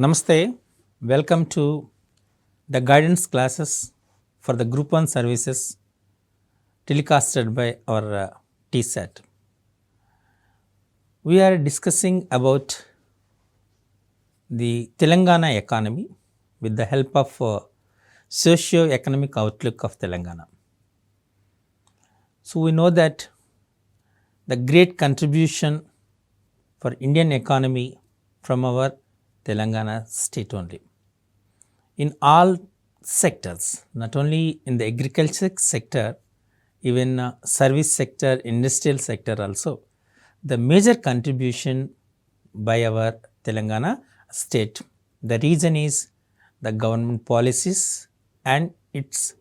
Namaste, welcome to the guidance classes for the Group 1 services telecasted by our Tsat. We are discussing about the Telangana economy with the help of socio-economic outlook of Telangana. So, we know that the great contribution for Indian economy from our Telangana state only. In all sectors, not only in the agriculture sector, even service sector, industrial sector also, the major contribution by our Telangana state. The reason is the government policies and its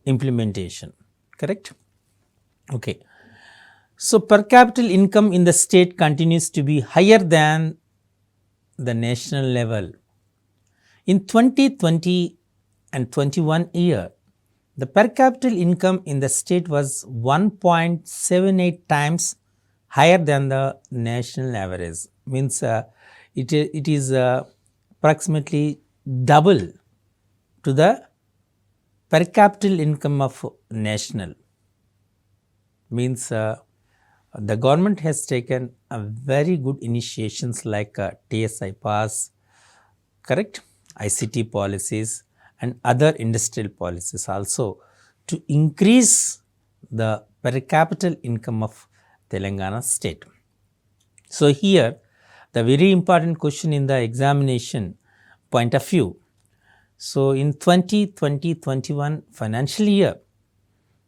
implementation, correct? Okay. So, per capita income in the state continues to be higher than the national level. In 2020 and 21 year, the per capita income in the state was 1.78 times higher than the national average. Means it is approximately double to the per capita income of national. Means the government has taken a very good initiations like TSI pass, correct, ICT policies and other industrial policies also to increase the per capita income of Telangana state. So, here the very important question in the examination point of view. So, in 2020-21 financial year,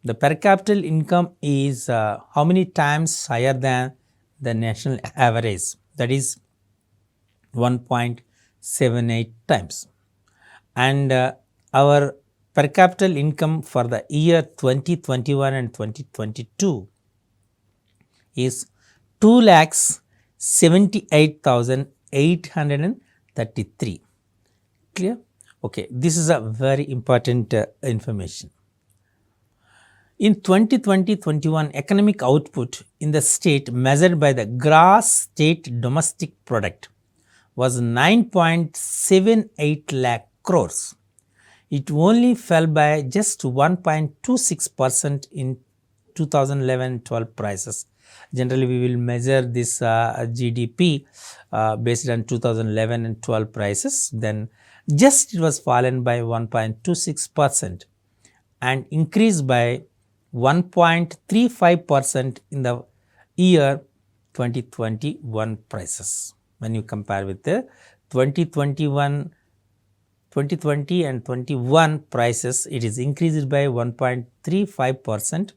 the per capita income is how many times higher than the national average, that is 1.78 times. And our per capita income for the year 2021 and 2022 is 2,78,833. Clear? Okay, this is a very important information. In 2020-21, economic output in the state measured by the gross state domestic product was 9.78 lakh crores. It only fell by just 1.26% in 2011-12 prices. Generally, we will measure this GDP based on 2011 and 12 prices. Then just it was fallen by 1.26% and increased by 1.35% in the year 2021 prices. When you compare with the 2020 and 21 prices, it is increased by 1.35%.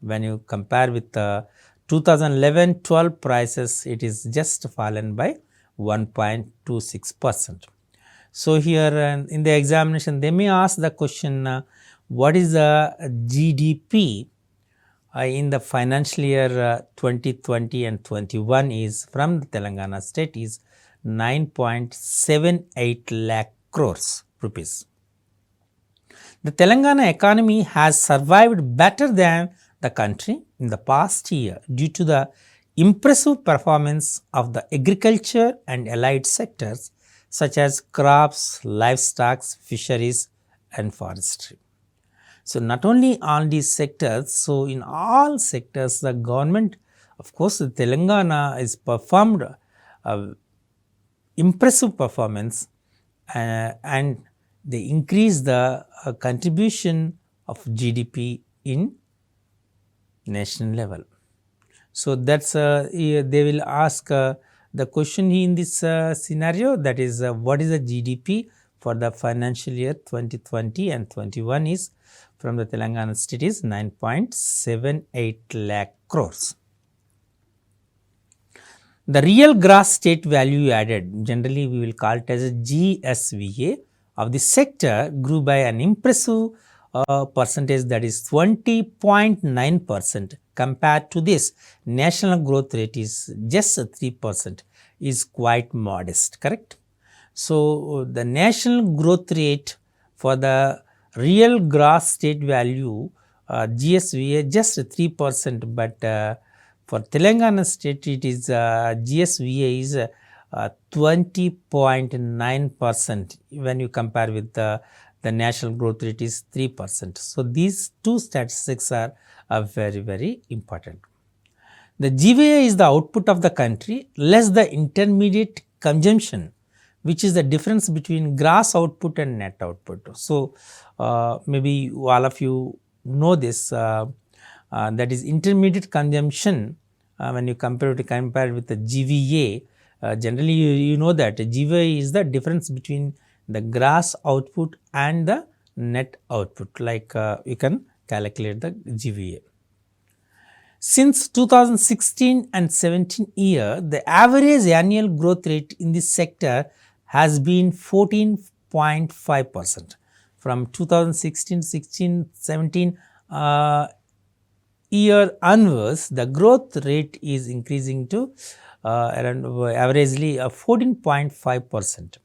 When you compare with the 2011-12 prices, it is just fallen by 1.26%. So, here in the examination, they may ask the question, what is the GDP in the financial year 2020 and 21 is from the Telangana state is 9.78 lakh crores rupees. The Telangana economy has survived better than the country in the past year due to the impressive performance of the agriculture and allied sectors such as crops, livestock, fisheries and forestry. So, not only all these sectors, so in all sectors the government, of course, Telangana is performed impressive performance and they increase the contribution of GDP in national level. So, that's they will ask the question in this scenario, that is what is the GDP for the financial year 2020 and 21 is from the Telangana state is 9.78 lakh crores. The real gross state value added, generally we will call it as a GSVA of the sector, grew by an impressive percentage, that is 20.9% compared to this national growth rate is just 3%, is quite modest, correct? So, the national growth rate for the real gross state value GSVA just 3%, but for Telangana state it is GSVA is 20.9% when you compare with the national growth rate is 3%. So, these two statistics are very, very important. The GVA is the output of the country less the intermediate consumption, which is the difference between gross output and net output. So, maybe all of you know this, that is intermediate consumption when you compare with the GVA. Generally you know that GVA is the difference between the gross output and the net output, like you can calculate the GVA. Since 2016 and 17 year, the average annual growth rate in this sector has been 14.5%. From 2016, 17 year onwards, the growth rate is increasing to around averagely 14.5%.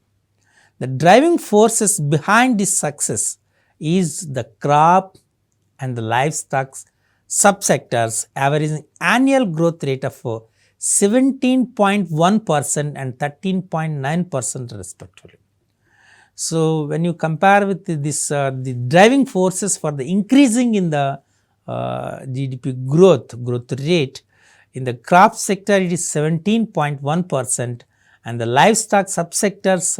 The driving forces behind this success is the crop and the livestock subsectors averaging annual growth rate of 17.1% and 13.9% respectively. So, when you compare with this the driving forces for the increasing in the GDP growth rate, in the crop sector it is 17.1% and the livestock subsectors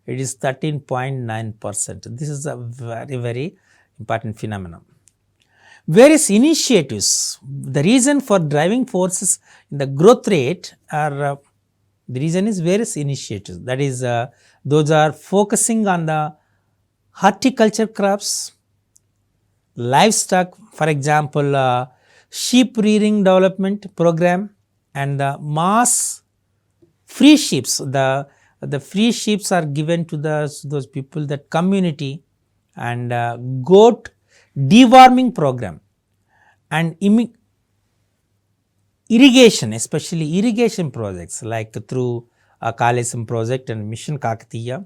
it is 13.9%. This is a very, very important phenomenon. Various initiatives, the reason for driving forces in the growth rate are, the reason is various initiatives, that is those are focusing on the horticulture crops, livestock, for example sheep rearing development program, and the mass free sheeps. The free sheeps are given to those people, that community, and goat deworming program, and irrigation, especially irrigation projects like through 𝗂𝗽𝗱𝗁𝗄 project and Mission Kakatiya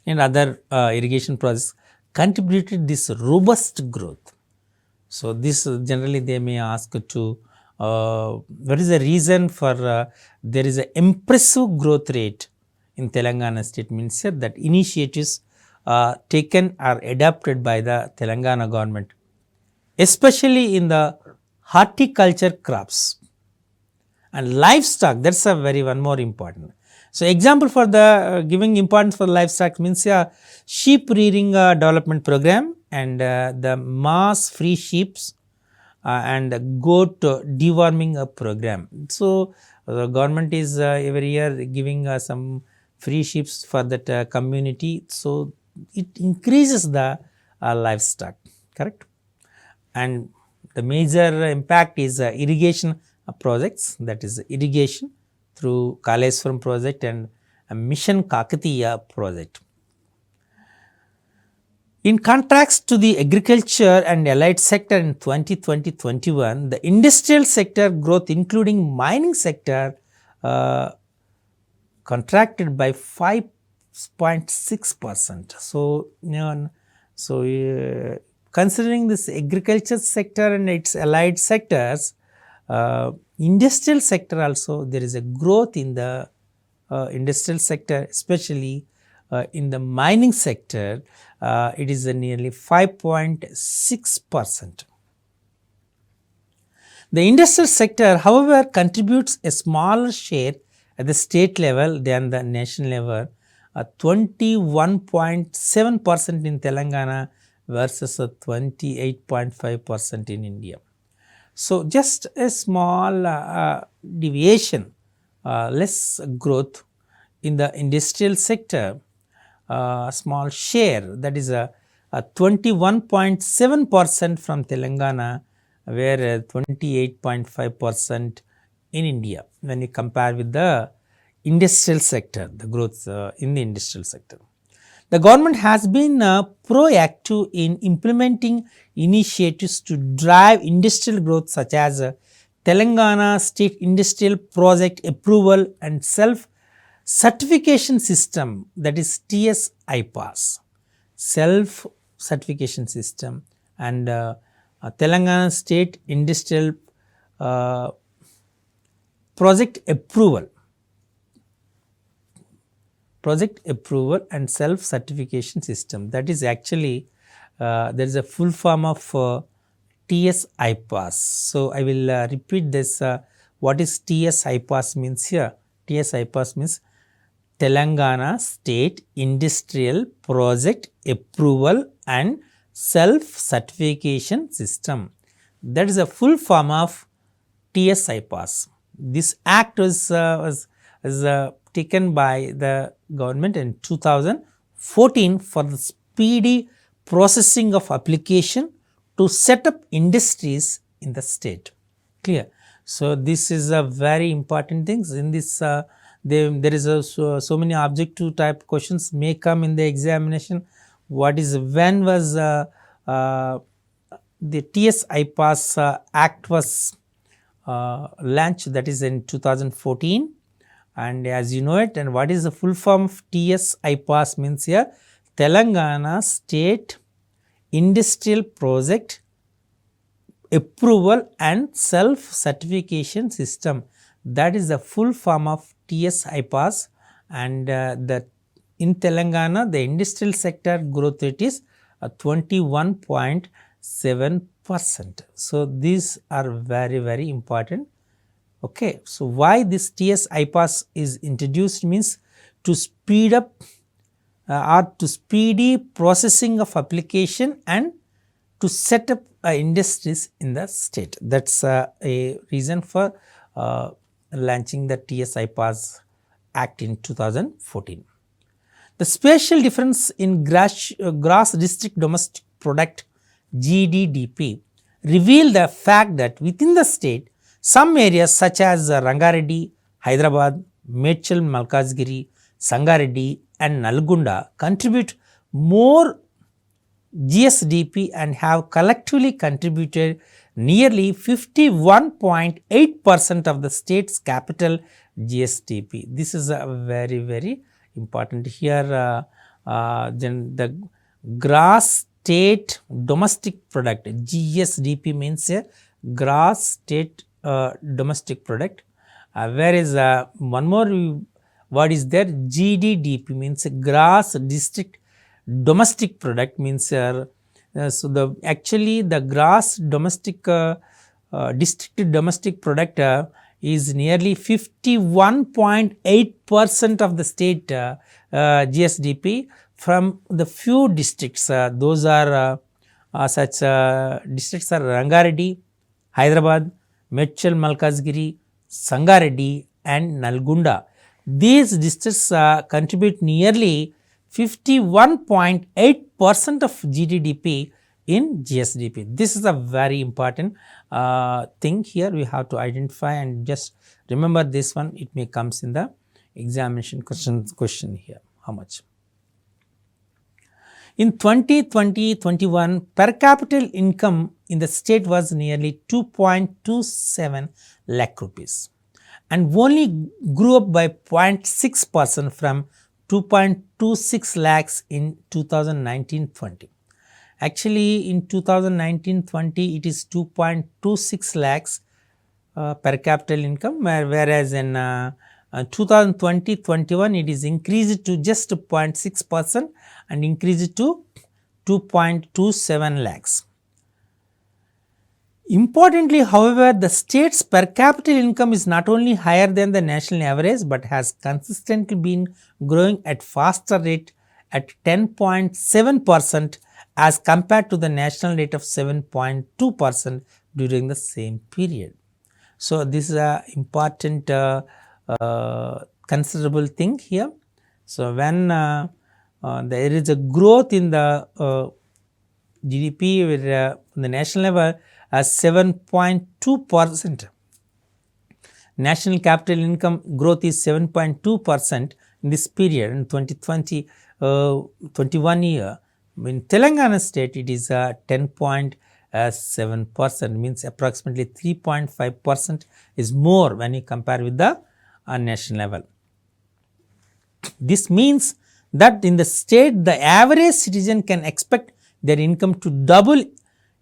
and other irrigation projects contributed this robust growth. So, this generally they may ask to what is the reason for there is an impressive growth rate in Telangana state, means that initiatives taken or adopted by the Telangana government, especially in the horticulture crops and livestock. That is a one more important. So, example for the giving importance for livestock means sheep rearing development program and the mass free sheeps and goat deworming program. So, the government is every year giving some free sheeps for that community. So, it increases the livestock, correct. And the major impact is irrigation projects, that is irrigation through 𝗂𝗽𝗱𝗁𝗄 project and Mission Kakatiya project. In contrast to the agriculture and allied sector in 2020-21, the industrial sector growth including mining sector contracted by 5.6%. So, considering this agriculture sector and its allied sectors, industrial sector also there is a growth in the industrial sector, especially in the mining sector, it is nearly 5.6%. The industrial sector, however, contributes a smaller share at the state level than the national level, 21.7% in Telangana versus 28.5% in India. So, just a small deviation, less growth in the industrial sector, small share, that is a 21.7% from Telangana, where 28.5% in India when you compare with the industrial sector, the growth in the industrial sector. The government has been proactive in implementing initiatives to drive industrial growth such as Telangana State Industrial Project Approval and Self-Certification System, that is Tspsc, Self-Certification System, and Telangana State Industrial Project Approval. project approval and self-certification system. That is actually there is a full form of 𝗧𝗦𝗔𝗧. So, I will repeat this. What is 𝗧𝗦𝗔𝗧 means here? 𝗧𝗦𝗔𝗧 means Telangana State Industrial Project Approval and Self-Certification System. That is a full form of 𝗧𝗦𝗔𝗧. This act was taken by the government in 2014 for the speedy processing of application to set up industries in the state. Clear? So, this is a very important thing. In this there is so many objective type questions may come in the examination. When was the 𝗧𝗦𝗔𝗧 Act was launched? That is in 2014, and as you know it. And what is the full form of 𝗧𝗦𝗔𝗧 means here? Telangana State Industrial Project Approval and Self-Certification System. That is the full form of 𝗧𝗦𝗔𝗧, and in Telangana the industrial sector growth rate is 21.7%. So, these are very important. Okay. So, why this 𝗧𝗦𝗔𝗧 is introduced means to speed up or to speedy processing of application and to set up industries in the state. That is a reason for launching the 𝗧𝗦𝗔𝗧 Act in 2014. The spatial difference in gross district domestic product GDDP reveal the fact that within the state some areas such as Rangareddy, Hyderabad, Medchal Malkajgiri, Sangareddy and Nalgonda contribute more GSDP and have collectively contributed nearly 51.8% of the state's capital GSDP. This is a very important here. Then the gross state domestic product GSDP means gross state domestic product, whereas one more word is there, GDDP means gross district domestic product means so the actually the gross domestic district domestic product is nearly 51.8% of the state GSDP from the few districts. Those are such districts are Rangareddy, Hyderabad, Medchal Malkajgiri, Sangareddy and Nalgonda. These districts contribute nearly 51.8% of GDP in GSDP. This is a very important thing here we have to identify, and just remember this one, it may comes in the examination question here. How much? In 2020-21, per capita income in the state was nearly 2.27 lakh rupees and only grew up by 0.6% from 2.26 lakhs in 2019-20. Actually, in 2019-20, it is 2.26 lakhs per capita income, whereas in 2020-21, it is increased to just 0.6% and increased to 2.27 lakhs. Importantly, however, the state's per capita income is not only higher than the national average, but has consistently been growing at faster rate at 10.7% as compared to the national rate of 7.2% during the same period. So, this is an important considerable thing here. So, when there is a growth in the GDP with the national level as 7.2%, national capital income growth is 7.2% in this period in 2020-21 year. In Telangana state, it is 10.7%, means approximately 3.5% is more when you compare with the national level. This means that in the state, the average citizen can expect their income to double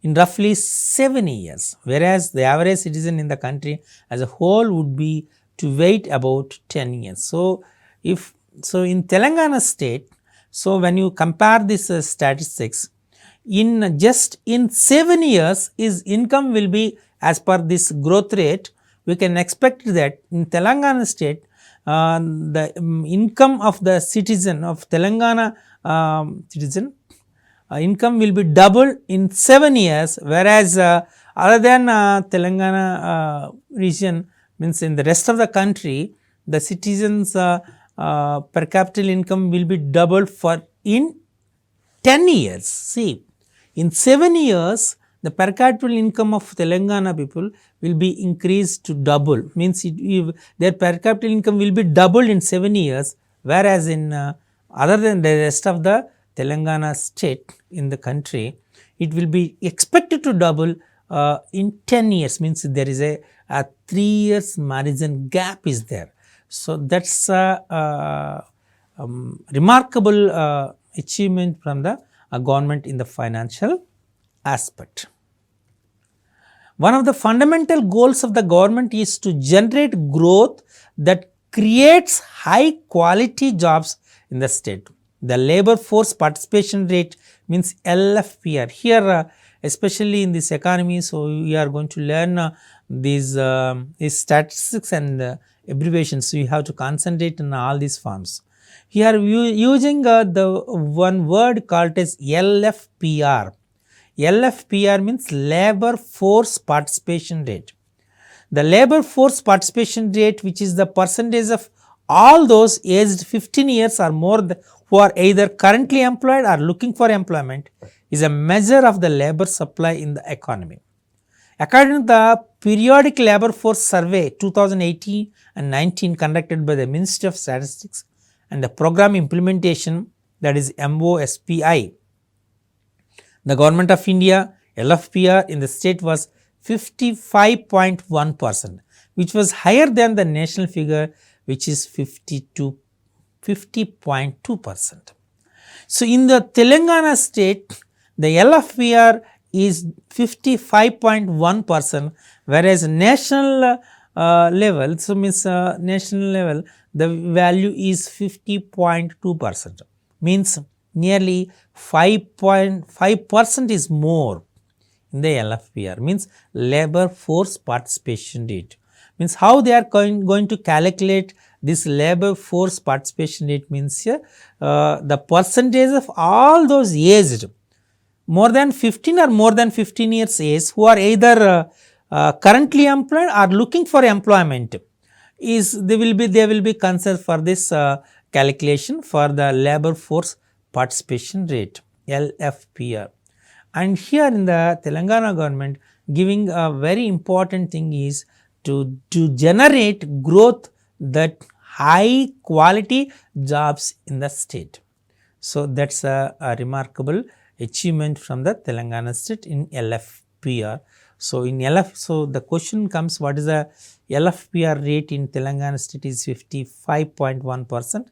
in roughly 7 years, whereas the average citizen in the country as a whole would be to wait about 10 years. So, if So in Telangana state, so when you compare this statistics, in just in 7 years his income will be as per this growth rate. We can expect that in Telangana state the income of the citizen of Telangana citizen income will be doubled in 7 years, whereas other than Telangana region, means in the rest of the country the citizens per capita income will be doubled for in 10 years. See, in 7 years the per capita income of Telangana people will be increased to double, means their per capita income will be doubled in 7 years, whereas in other than the rest of the Telangana state in the country, it will be expected to double in 10 years, means there is a 3 years margin gap is there. So that's a remarkable achievement from the government in the financial aspect. One of the fundamental goals of the government is to generate growth that creates high quality jobs in the state. The labor force participation rate, means LFPR. Here especially in this economy, so we are going to learn these statistics and abbreviations. So you have to concentrate on all these forms. Here using the one word called as LFPR. LFPR means labor force participation rate. The labor force participation rate, which is the percentage of all those aged 15 years or more who are either currently employed or looking for employment, is a measure of the labor supply in the economy. According to the periodic labor force survey 2018 and 19 conducted by the Ministry of Statistics and the program implementation, that is 𝗵𝗺𝗧𝗧, the government of India LFPR in the state was 55.1%, which was higher than the national figure, which is 50.2%. So in the Telangana state, the LFPR is 55.1%, whereas national level, so means national level, the value is 50.2%, means nearly 5.5% is more in the LFPR, means labor force participation rate. Means how they are going to calculate this labor force participation rate, means here the percentage of all those aged more than 15 or more than 15 years age who are either currently employed or looking for employment, is they will be considered for this calculation for the labor force participation rate, LFPR. And here in the Telangana government giving a very important thing is to generate growth that high quality jobs in the state. So that's a remarkable achievement from the Telangana state in LFPR. So in so the question comes, what is the LFPR rate in Telangana state is 55.1%.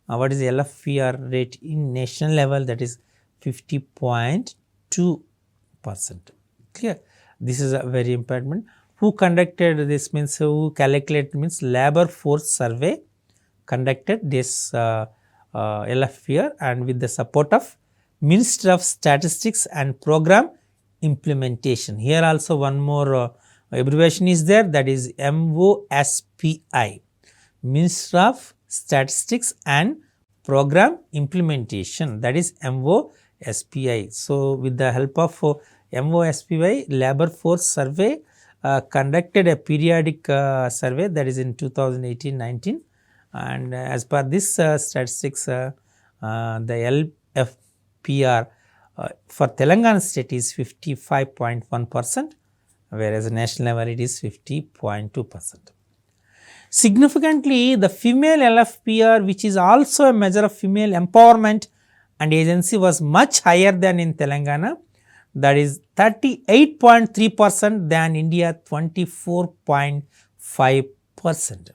What is the LFPR rate in national level, that is 50.2%. Clear? This is a very important. Who conducted this, means who calculated, means labor force survey conducted this LFPR, and with the support of Ministry of Statistics and Program Implementation. Here also one more abbreviation is there, that is 𝗵𝗺𝗧𝗧𝗧, Ministry of Statistics and Program Implementation, that is 𝗵𝗺𝗧𝗧𝗧. So with the help of 𝗵𝗺𝗧𝗧𝗧𝗧, labor force survey conducted a periodic survey, that is in 2018-19, and as per this statistics the LFPR for Telangana state is 55.1%, whereas national level it is 50.2%. Significantly, the female LFPR, which is also a measure of female empowerment and agency, was much higher than in Telangana, that is 38.3% than India 24.5%.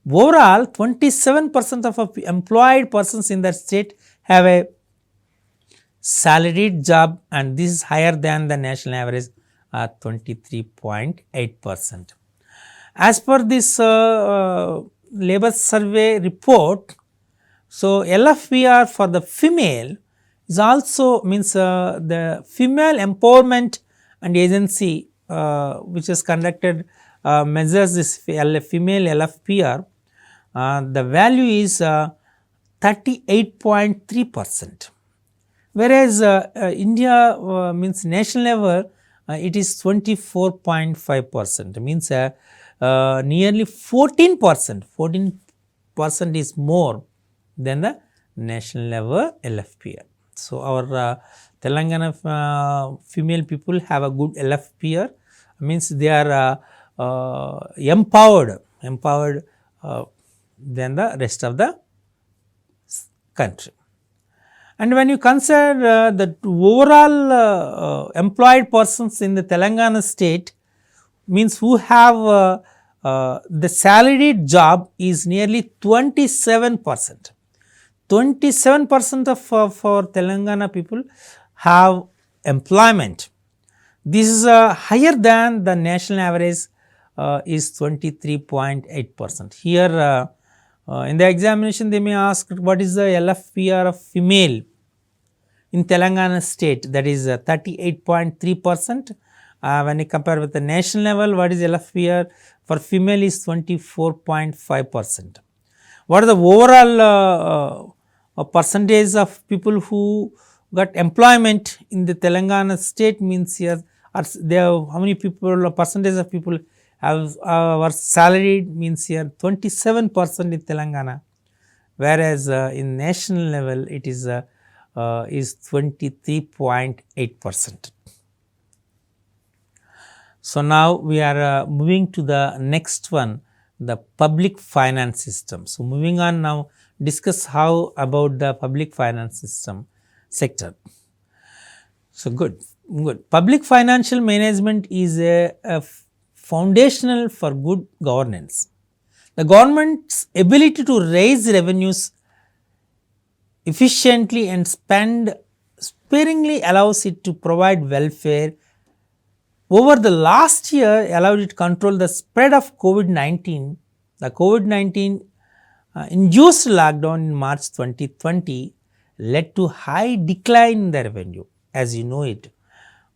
Overall, 27% of employed persons in that state have a salaried job, and this is higher than the national average 23.8%. As per this labor survey report, So, LFPR for the female is also means the female empowerment and agency which is conducted measures this female LFPR. The value is 38.3%, whereas India means national level it is 24.5%, means nearly 14%, 14% is more than the national level LFPR. So, our Telangana female people have a good LFPR, means they are empowered than the rest of the country. And when you consider the overall employed persons in the Telangana state, means who have the salaried job is nearly 27%. 27% of for Telangana people have employment. This is higher than the national average is 23.8%. Here in the examination they may ask what is the LFPR of female in Telangana state, that is 38.3%. When you compare with the national level, what is LFPR for female is 24.5%. What is the overall percentage of people who got employment in the Telangana state, means here are there how many people, percentage of people have were salaried, means here 27% in Telangana, whereas in national level it is 23.8%. So, now we are moving to the next one, the public finance system. So, moving on now, discuss how about the public finance system sector. So, good. Public financial management is a foundational for good governance. The government's ability to raise revenues efficiently and spend sparingly allows it to provide welfare. Over the last year allowed it to control the spread of COVID-19. The COVID-19 induced lockdown in March 2020 led to high decline in the revenue, as you know it.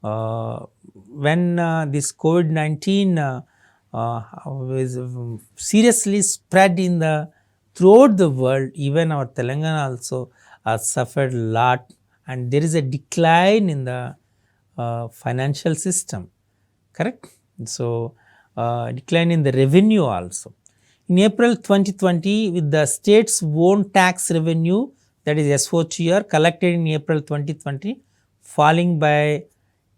When this COVID-19 was seriously spread in the throughout the world, even our Telangana also suffered a lot, and there is a decline in the financial system, correct? So, decline in the revenue also. In April 2020, with the state's own tax revenue, that is Socio collected in April 2020 falling by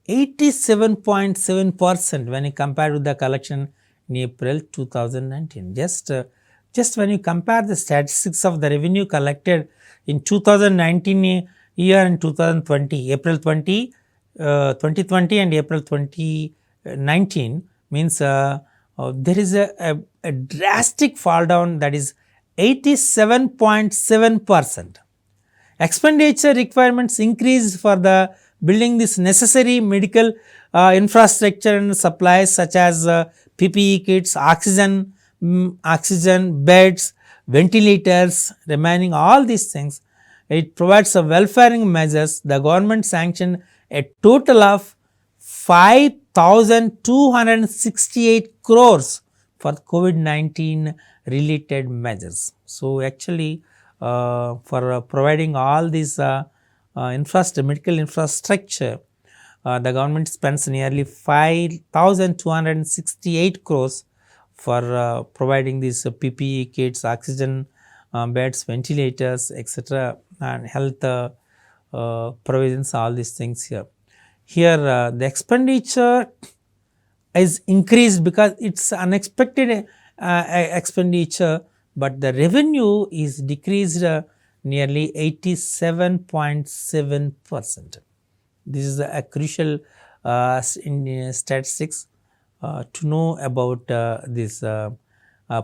87.7% when you compare with the collection in April 2019. Just when you compare the statistics of the revenue collected in 2019 year and 2020, April 2020 and April 2019, means there is a drastic fall down, that is 87.7%. Expenditure requirements increased for the building this necessary medical infrastructure and supplies such as PPE kits, oxygen beds, ventilators, remaining all these things. It provides a welfaring measures. The government sanctioned a total of 5,268 crores for COVID-19 related measures. So, actually for providing all these medical infrastructure, the government spends nearly 5,268 crores for providing these PPE kits, oxygen beds, ventilators, etc., and health provisions, all these things here. Here the expenditure is increased because it's unexpected expenditure, but the revenue is decreased nearly 87.7%. This is a crucial in statistics to know about this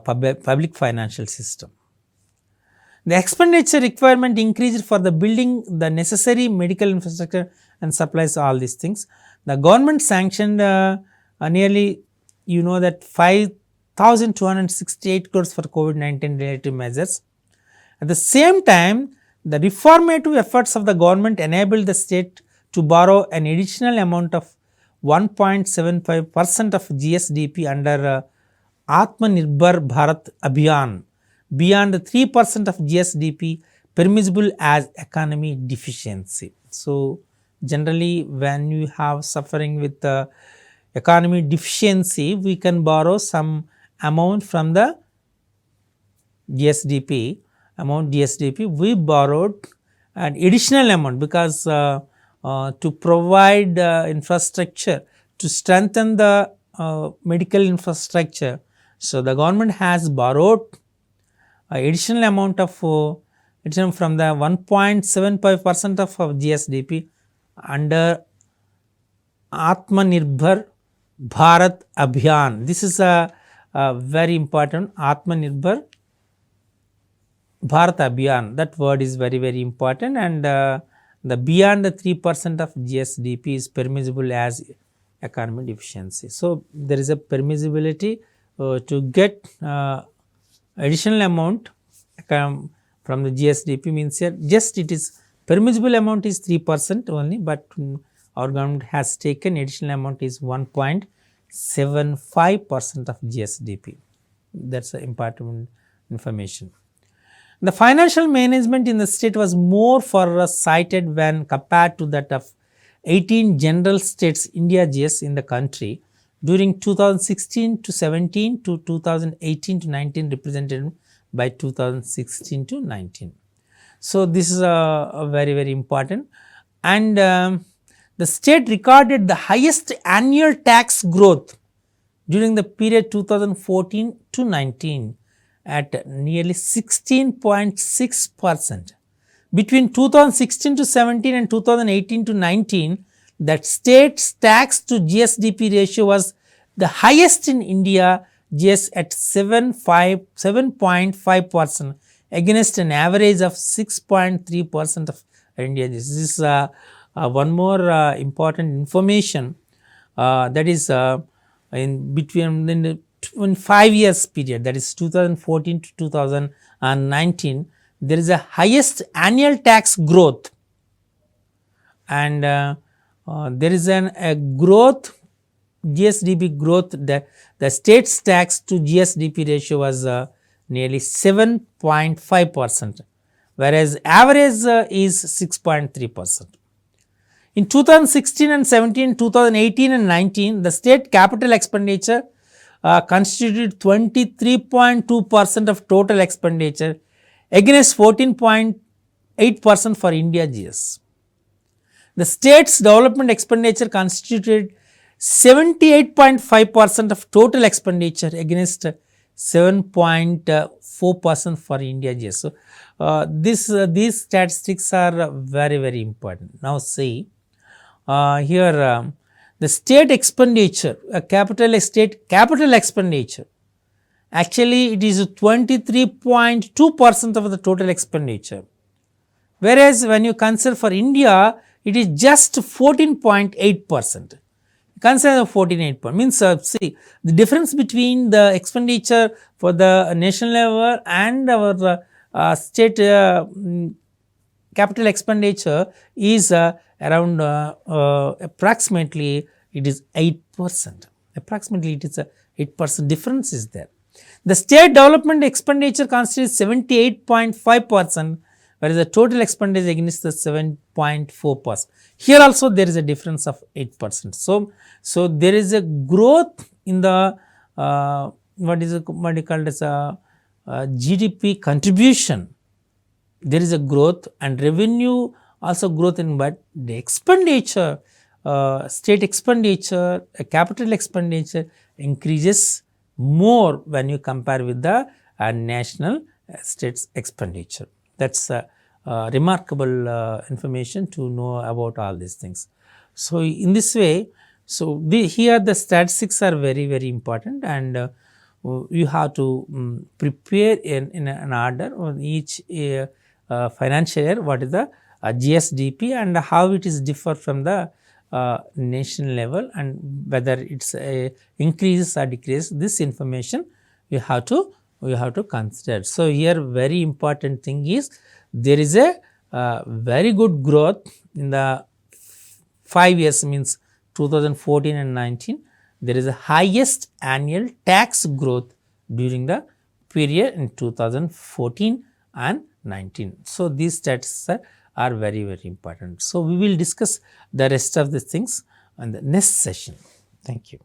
public financial system. The expenditure requirement increased for the building the necessary medical infrastructure and supplies, all these things. The government sanctioned nearly, you know, that 5,268 crores for COVID-19 related measures. At the same time, the reformative efforts of the government enabled the state to borrow an additional amount of 1.75% of GSDP under 𝗧𝗦𝗔𝗧 𝗧𝗦 Abhiyan beyond the 3% of GSDP permissible as economy deficiency. So, generally when you have suffering with the economy deficiency, we can borrow some amount from the GSDP, we borrowed an additional amount because to provide infrastructure, to strengthen the medical infrastructure. So, the government has borrowed additional amount of from the 1.75% of GSDP under 𝗧𝗦𝗔𝗧 𝗧𝗦 Abhiyan. This is a very important 𝗧𝗦𝗔𝗧 𝗧𝗦 Abhiyan. That word is very important, and the beyond the 3% of GSDP is permissible as economic deficiency. So, there is a permissibility to get additional amount from the GSDP, means here just it is permissible amount is 3% only, but our government has taken additional amount is 1.75% of GSDP. That is important information. The financial management in the state was more foresighted when compared to that of 18 general states India GS in the country during 2016 to 17 to 2018 to 19 represented by 2016 to 19. So, this is a very important, and the state recorded the highest annual tax growth during the period 2014 to 19 at nearly 16.6%. Between 2016 to 17 and 2018 to 19, that state's tax to GSDP ratio was the highest in India GS at 7.5% against an average of 6.3% of India. This is one more important information, that is in between in 5 years period, that is 2014 to 2019, there is a highest annual tax growth, and there is a growth, GSDP growth, the state's tax to GSDP ratio was nearly 7.5%, whereas average is 6.3%. In 2016 and 17, 2018 and 19, the state capital expenditure constituted 23.2% of total expenditure against 14.8% for India GS. The state's development expenditure constituted 78.5% of total expenditure against 7.4% for India GS. So, these statistics are very important. Now, see here the state expenditure, capital expenditure, actually it is 23.2% of the total expenditure, whereas when you consider for India, it is just 14.8%. Consider 14.8%, means see the difference between the expenditure for the national level and our state capital expenditure is around approximately it is 8%. Approximately it is a 8% difference is there. The state development expenditure constitutes 78.5%, whereas the total expenditure against the 7.4%. Here also there is a difference of 8%. So there is a growth in the what you call as GDP contribution. There is a growth, and revenue also growth in, but the expenditure, state expenditure, capital expenditure increases more when you compare with the national state's expenditure. That's remarkable information to know about all these things. So, in this way, so here the statistics are very important, and you have to prepare in an order on each financial year what is the GSDP and how it is differ from the national level, and whether it's increases or decreases. This information you have to we have to consider. So, here very important thing is there is a very good growth in the 5 years, means 2014 and 19, there is a highest annual tax growth during the period in 2014 and 19. So, these stats are very important. So, we will discuss the rest of the things in the next session. Thank you.